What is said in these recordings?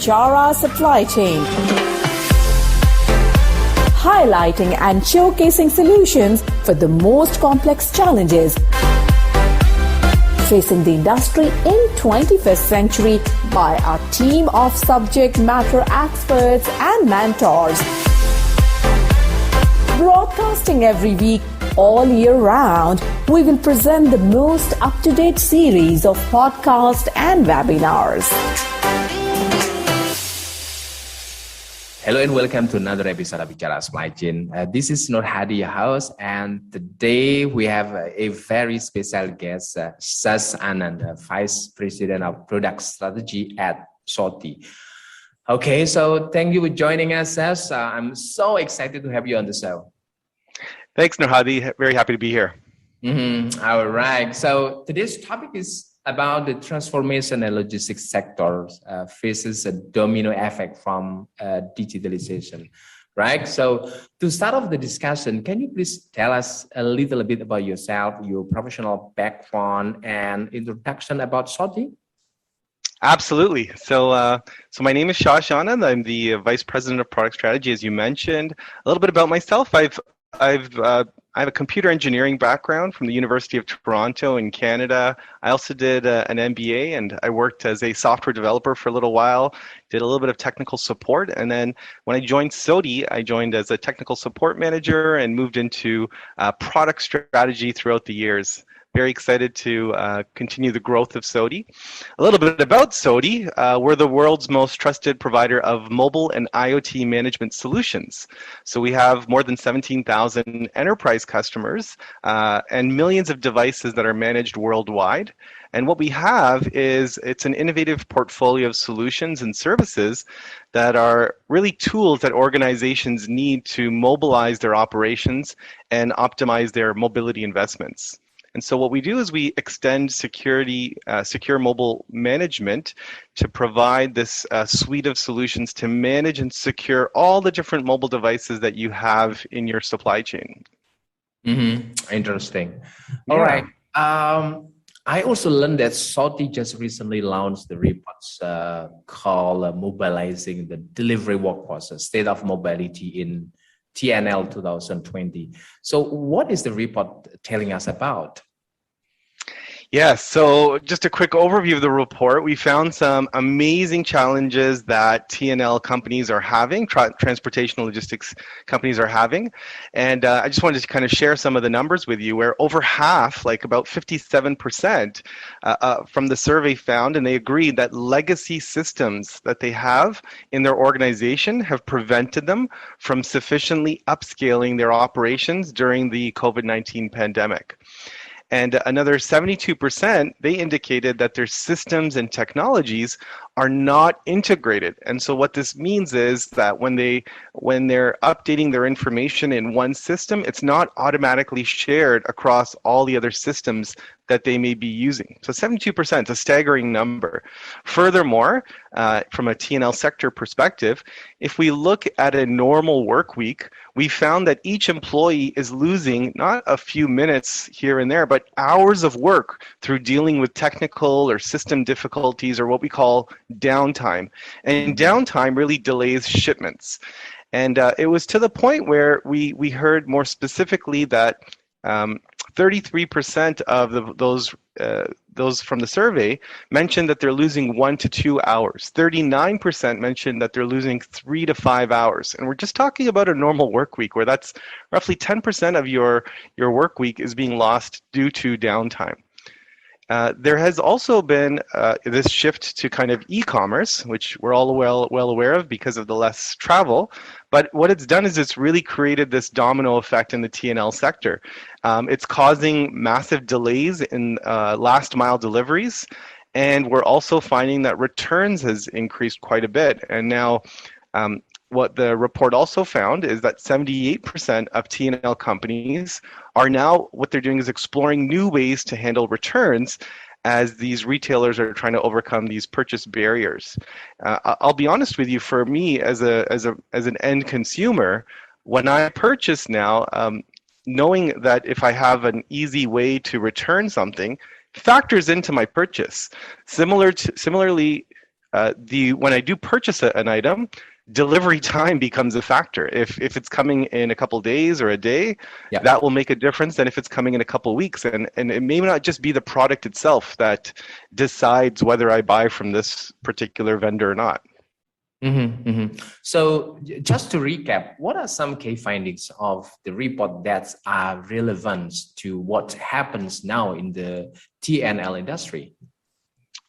Bichara supply chain, highlighting and showcasing solutions for the most complex challenges facing the industry in 21st century by our team of subject matter experts and mentors. Broadcasting every week, all year round, we will present the most up-to-date series of podcasts and webinars. Hello and welcome to another episode of Bichara Supply Chain. This is Nur Hadi, your host, and today we have a very special guest, Shash Anand, Vice President of Product Strategy at SOTI. Okay, so thank you for joining us, Shash. I'm so excited to have you on the show. Thanks, Nur Hadi. Very happy to be here. All right. So today's topic is about the transformation and logistics sectors faces a domino effect from digitalization, right? So to start off the discussion, can you please tell us a little bit about yourself, your professional background, and introduction about SOTI? Absolutely. So my name is Shash Anand. I'm the Vice President of Product Strategy, as you mentioned. A little bit about myself. I have a computer engineering background from the University of Toronto in Canada. I also did an MBA, and I worked as a software developer for a little while, did a little bit of technical support. And then when I joined SOTI, I joined as a technical support manager and moved into product strategy throughout the years. Very excited to continue the growth of SOTI. A little bit about SOTI. We're the world's most trusted provider of mobile and IoT management solutions. So we have more than 17,000 enterprise customers and millions of devices that are managed worldwide. And what we have is it's an innovative portfolio of solutions and services that are really tools that organizations need to mobilize their operations and optimize their mobility investments. And so what we do is we extend secure mobile management to provide this suite of solutions to manage and secure all the different mobile devices that you have in your supply chain. Interesting. All right. I also learned that SOTI just recently launched the reports called Mobilizing the Delivery Workforce, State of Mobility in TNL 2020. So what is the report telling us about? Yeah, so just a quick overview of the report. We found some amazing challenges that TNL companies are having, transportation logistics companies are having. And I just wanted to kind of share some of the numbers with you, where over half, like about 57% from the survey found, and they agreed that legacy systems that they have in their organization have prevented them from sufficiently upscaling their operations during the COVID-19 pandemic. And another 72%, they indicated that their systems and technologies are not integrated. And so what this means is that when they're updating their information in one system, it's not automatically shared across all the other systems that they may be using. So 72%, a staggering number. Furthermore, from a TNL sector perspective, if we look at a normal work week, we found that each employee is losing not a few minutes here and there, but hours of work through dealing with technical or system difficulties, or what we call downtime. And downtime really delays shipments. And it was to the point where we heard more specifically that 33% of those from the survey mentioned that they're losing 1 to 2 hours. 39% mentioned that they're losing 3 to 5 hours. And we're just talking about a normal work week, where that's roughly 10% of your work week is being lost due to downtime. There has also been this shift to kind of e-commerce, which we're all well aware of because of the less travel. But what it's done is it's really created this domino effect in the TNL sector. It's causing massive delays in last mile deliveries. And we're also finding that returns has increased quite a bit. And now what the report also found is that 78% of TNL companies are now, what they're doing is exploring new ways to handle returns as these retailers are trying to overcome these purchase barriers. I'll be honest with you, for me as an end consumer, when I purchase now, knowing that if I have an easy way to return something factors into my purchase. Similarly, when I do purchase an item, delivery time becomes a factor. If it's coming in a couple days or a day, Yeah. that will make a difference than if it's coming in a couple weeks. And it may not just be the product itself that decides whether I buy from this particular vendor or not. So just to recap, what are some key findings of the report that are relevant to what happens now in the TNL industry?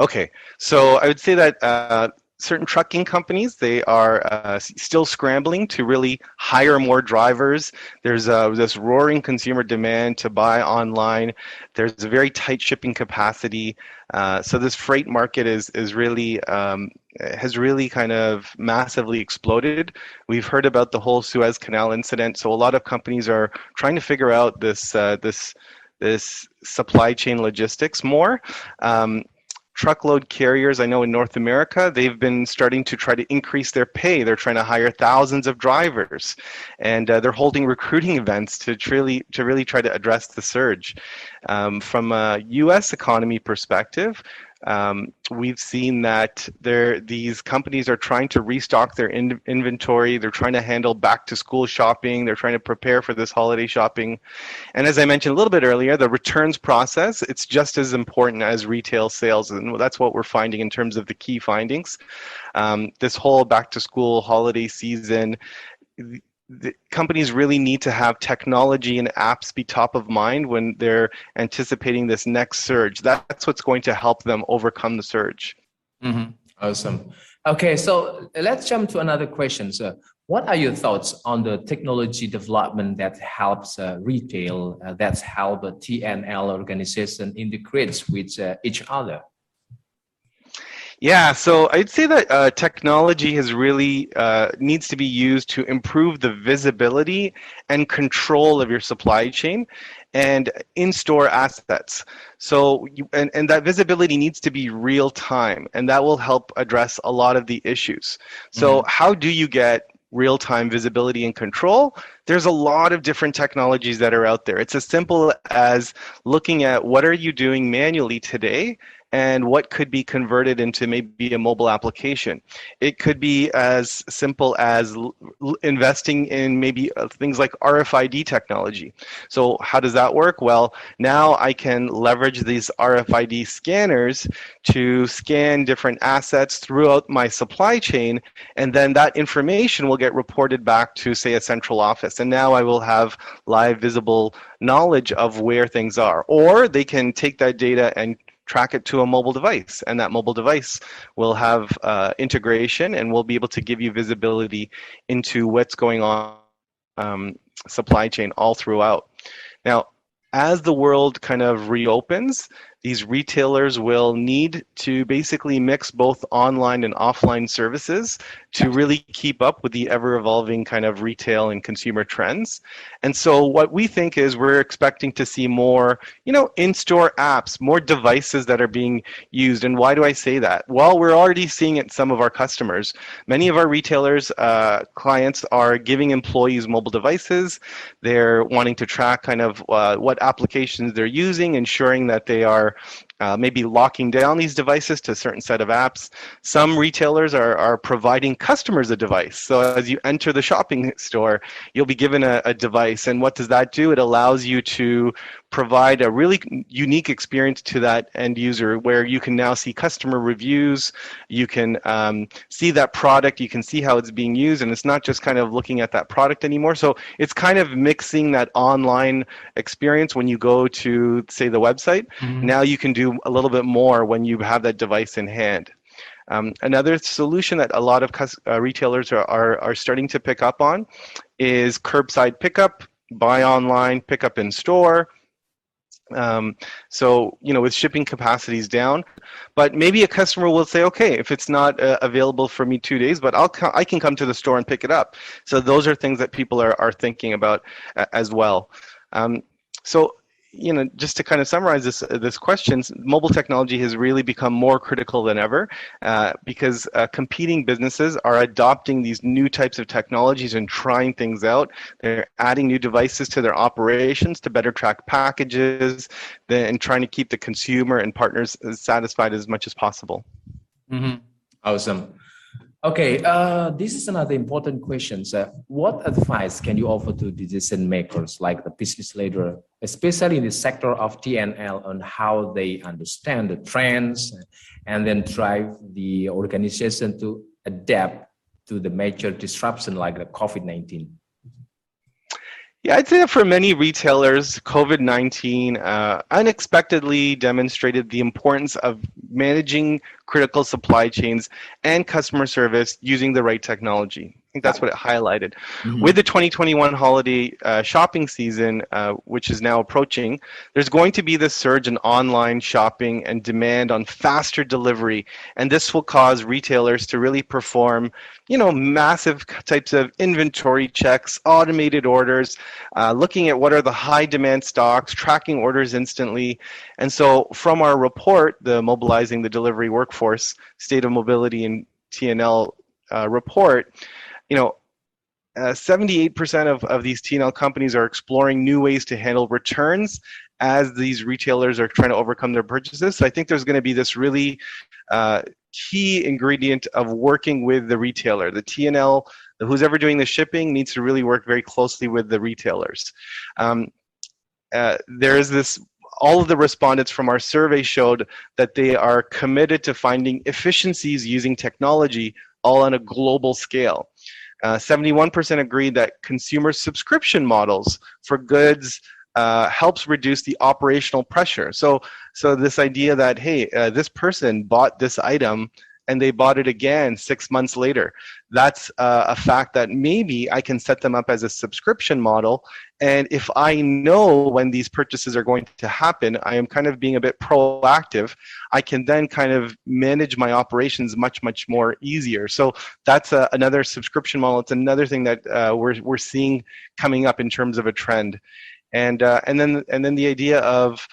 Okay, so I would say that certain trucking companies, they are still scrambling to really hire more drivers. There's this roaring consumer demand to buy online. There's a very tight shipping capacity. So this freight market is really has really kind of massively exploded. We've heard about the whole Suez Canal incident. So a lot of companies are trying to figure out this supply chain logistics more. Truckload carriers, I know in North America, they've been starting to try to increase their pay. They're trying to hire thousands of drivers, and they're holding recruiting events to really try to address the surge. From a U.S. economy perspective, we've seen that these companies are trying to restock their inventory. They're trying to handle back to school shopping. They're trying to prepare for this holiday shopping. And as I mentioned a little bit earlier, the returns process, it's just as important as retail sales. And that's what we're finding in terms of the key findings. This whole back to school holiday season, the companies really need to have technology and apps be top of mind when they're anticipating this next surge. That's what's going to help them overcome the surge. Awesome. Okay, so let's jump to another question. So what are your thoughts on the technology development that helps retail, that's how the TNL organization integrates with each other? Yeah, so I'd say that technology has really needs to be used to improve the visibility and control of your supply chain and in-store assets. So and that visibility needs to be real time, and that will help address a lot of the issues. So how do you get real-time visibility and control? There's a lot of different technologies that are out there. It's as simple as looking at what are you doing manually today and what could be converted into maybe a mobile application. It could be as simple as investing in maybe things like RFID technology. So how does that work? Well, now I can leverage these RFID scanners to scan different assets throughout my supply chain, and then that information will get reported back to, say, a central office. And now I will have live visible knowledge of where things are. Or they can take that data and track it to a mobile device, and that mobile device will have integration and will be able to give you visibility into what's going on supply chain all throughout. Now, as the world kind of reopens, these retailers will need to basically mix both online and offline services to really keep up with the ever-evolving kind of retail and consumer trends. And so what we think is we're expecting to see more, in-store apps, more devices that are being used. And why do I say that? Well, we're already seeing it in some of our customers. Many of our retailers, clients are giving employees mobile devices. They're wanting to track kind of what applications they're using, ensuring that they are maybe locking down these devices to a certain set of apps. Some retailers are providing customers a device. So as you enter the shopping store, you'll be given a device. And what does that do? It allows you to provide a really unique experience to that end user, where you can now see customer reviews, you can see that product, you can see how it's being used, and it's not just kind of looking at that product anymore. So it's kind of mixing that online experience when you go to, say, the website. Now you can do a little bit more when you have that device in hand. Another solution that a lot of retailers are starting to pick up on is curbside pickup, buy online, pick up in store. So, with shipping capacities down, but maybe a customer will say, okay, if it's not available for me 2 days, but I can come to the store and pick it up. So those are things that people are thinking about as well. So, just to kind of summarize this question, mobile technology has really become more critical than ever because competing businesses are adopting these new types of technologies and trying things out. They're adding new devices to their operations to better track packages and trying to keep the consumer and partners satisfied as much as possible. Awesome. Okay, this is another important question. So, what advice can you offer to decision makers like the business leader, especially in the sector of TNL, on how they understand the trends and then drive the organization to adapt to the major disruption like the COVID-19? Yeah, I'd say that for many retailers, COVID-19 unexpectedly demonstrated the importance of managing critical supply chains and customer service using the right technology. I think that's what it highlighted. With the 2021 holiday shopping season, which is now approaching, there's going to be this surge in online shopping and demand on faster delivery. And this will cause retailers to really perform, massive types of inventory checks, automated orders, looking at what are the high demand stocks, tracking orders instantly. And so from our report, the Mobilizing the Delivery Workforce State of Mobility and TNL report, 78% of these TNL companies are exploring new ways to handle returns as these retailers are trying to overcome their purchases. So I think there's going to be this really key ingredient of working with the retailer. The TNL, who's ever doing the shipping, needs to really work very closely with the retailers. There is this. All of the respondents from our survey showed that they are committed to finding efficiencies using technology, all on a global scale. 71% agreed that consumer subscription models for goods helps reduce the operational pressure. So this idea that, hey, this person bought this item and they bought it again 6 months later, that's a fact that maybe I can set them up as a subscription model. And if I know when these purchases are going to happen, I am kind of being a bit proactive. I can then kind of manage my operations much, much more easier. So that's another subscription model. It's another thing that we're seeing coming up in terms of a trend. And then the idea of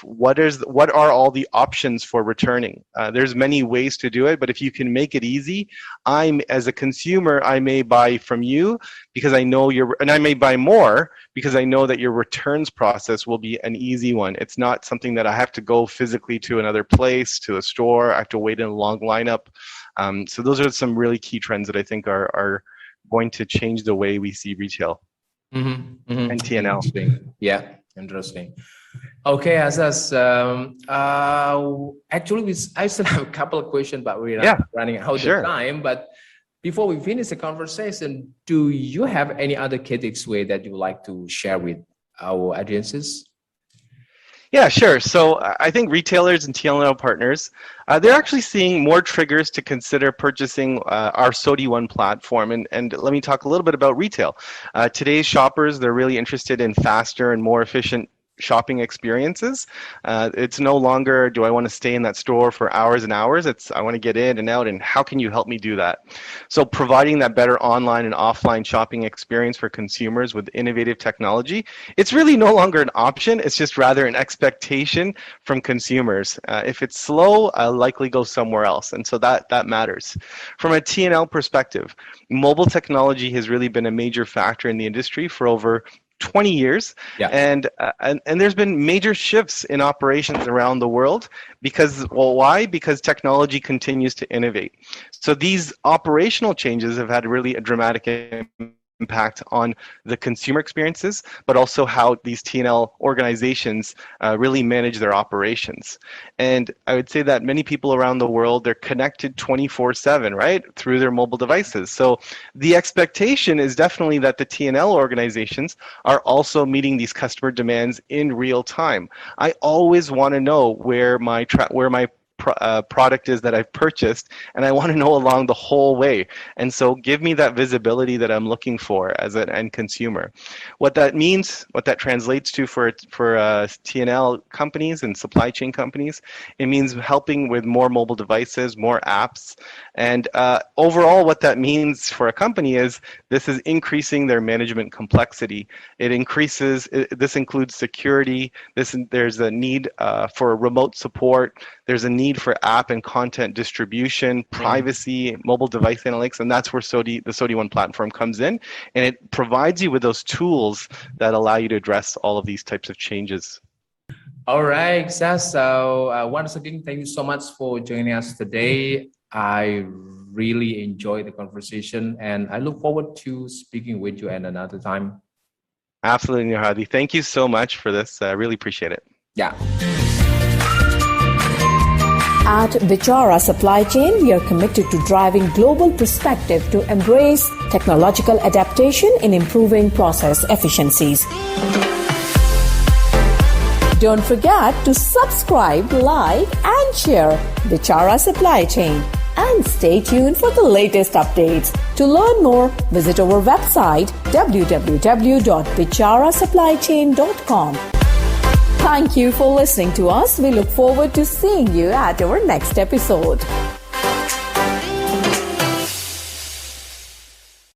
what are all the options for returning. There's many ways to do it, but if you can make it easy, as a consumer, I may buy from you because I know and I may buy more because I know that your returns process will be an easy one. It's not something that I have to go physically to another place, to a store. I have to wait in a long lineup. So those are some really key trends that I think are going to change the way we see retail and TNL. Interesting. Yeah, interesting. Okay, Asas. Actually, I still have a couple of questions, but we're running out of time. But before we finish the conversation, do you have any other key takeaway that you would like to share with our audiences? Yeah, sure. So I think retailers and TLNO partners, they're actually seeing more triggers to consider purchasing our SOTI One platform. And let me talk a little bit about retail. Today's shoppers, they're really interested in faster and more efficient shopping experiences. It's no longer, do I want to stay in that store for hours and hours? It's, I want to get in and out, and how can you help me do that? So providing that better online and offline shopping experience for consumers with innovative technology, it's really no longer an option. It's just rather an expectation from consumers. If it's slow, I'll likely go somewhere else. And so that matters. From a TNL perspective, mobile technology has really been a major factor in the industry for over 20 years, and there's been major shifts in operations around the world because, well, why? Because technology continues to innovate. So these operational changes have had really a dramatic impact on the consumer experiences, but also how these TNL organizations really manage their operations. And I would say that many people around the world, they're connected 24/7, right, through their mobile devices. So the expectation is definitely that the TNL organizations are also meeting these customer demands in real time. I always want to know where my product is that I've purchased, and I want to know along the whole way. And so give me that visibility that I'm looking for as an end consumer. What that means, what that translates to for TNL companies and supply chain companies, it means helping with more mobile devices, more apps. And overall, what that means for a company is this is increasing their management complexity. This includes security. There's a need for remote support. There's a need for app and content distribution, privacy, mobile device analytics, and that's where the SOTI One platform comes in, and it provides you with those tools that allow you to address all of these types of changes. All right, Sas. So once again, thank you so much for joining us today. I really enjoy the conversation, and I look forward to speaking with you at another time. Absolutely, Nur Hadi. Thank you so much for this. I really appreciate it. Yeah. At Bichara Supply Chain, we are committed to driving global perspective to embrace technological adaptation in improving process efficiencies. Don't forget to subscribe, like, and share Bichara Supply Chain. And stay tuned for the latest updates. To learn more, visit our website www.bicharasupplychain.com. Thank you for listening to us. We look forward to seeing you at our next episode.